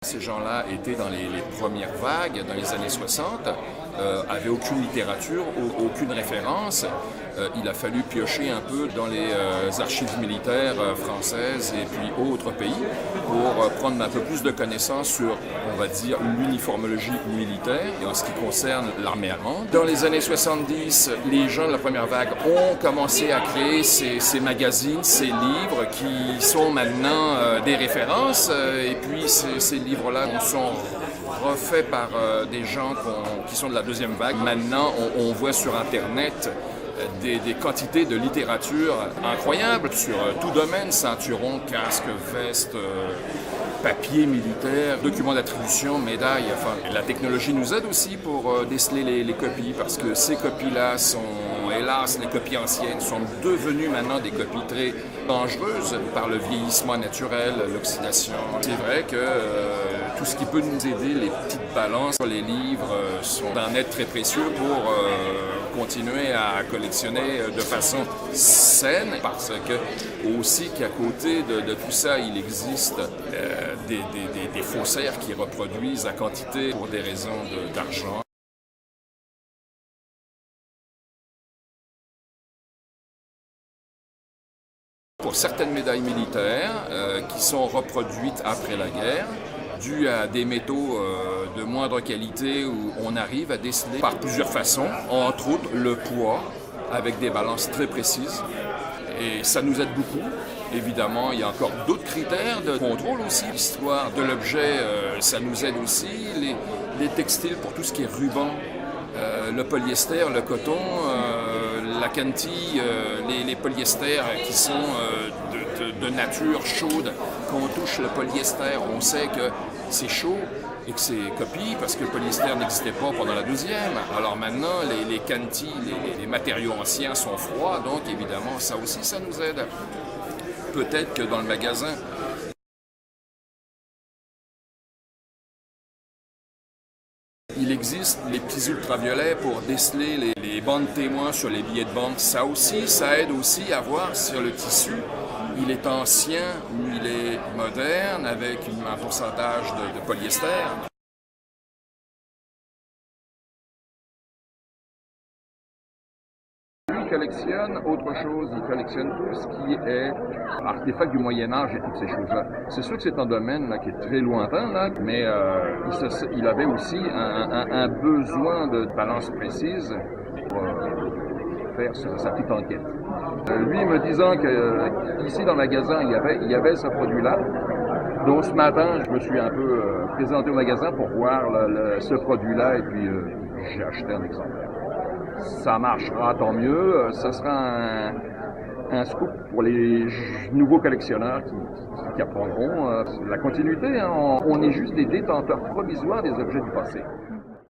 Ces gens-là étaient dans les premières vagues, dans les années 60, n'avaient aucune littérature, aucune référence. Il a fallu piocher un peu dans les archives militaires françaises et puis autres pays pour prendre un peu plus de connaissances sur, on va dire, l'uniformologie militaire et en ce qui concerne l'armée allemande. Dans les années 70, les gens de la première vague ont commencé à créer ces magazines, ces livres qui sont maintenant des références et puis ces livres-là sont refaits par des gens qui sont de la deuxième vague. Maintenant, on voit sur Internet des quantités de littérature incroyables sur tout domaine, ceinturon, casque, veste, papier militaire, documents d'attribution, médailles. Enfin, la technologie nous aide aussi pour déceler les copies parce que ces copies-là sont, hélas, les copies anciennes sont devenues maintenant des copies très dangereuses par le vieillissement naturel, l'oxydation. C'est vrai que tout ce qui peut nous aider, les petites balances, les livres sont d'un aide très précieux pour continuer à collectionner de façon saine parce que aussi qu'à côté de tout ça, il existe des faussaires qui reproduisent à quantité pour des raisons d'argent. Pour certaines médailles militaires qui sont reproduites après la guerre, dues à des métaux de moindre qualité où on arrive à déceler par plusieurs façons, entre autres le poids avec des balances très précises. Et ça nous aide beaucoup. Évidemment, il y a encore d'autres critères de contrôle aussi. L'histoire de l'objet, ça nous aide aussi. Les textiles pour tout ce qui est ruban, le polyester, le coton, la cantille, les polyesters qui sont de nature chaude. Quand on touche le polyester, on sait que c'est chaud et que c'est copie parce que le polyester n'existait pas pendant la deuxième. Alors maintenant, les cantilles, les matériaux anciens sont froids, donc évidemment, ça aussi, ça nous aide. Peut-être que dans le magasin, il existe les petits ultraviolets pour déceler les bandes témoins sur les billets de banque. Ça aussi, ça aide aussi à voir sur le tissu. Il est ancien ou il est moderne avec un pourcentage de polyester. Il collectionne autre chose, il collectionne tout ce qui est artefacts du Moyen-Âge et toutes ces choses-là. C'est sûr que c'est un domaine là, qui est très lointain, là, mais il avait aussi un besoin de balance précise pour faire sa petite enquête. Lui me disant qu'ici dans le magasin, il y avait ce produit-là. Donc ce matin, je me suis un peu présenté au magasin pour voir ce produit-là et puis j'ai acheté un exemplaire. Ça marchera, tant mieux. Ça sera un scoop pour les nouveaux collectionneurs qui apprendront la continuité. Hein. On est juste des détenteurs provisoires des objets du passé.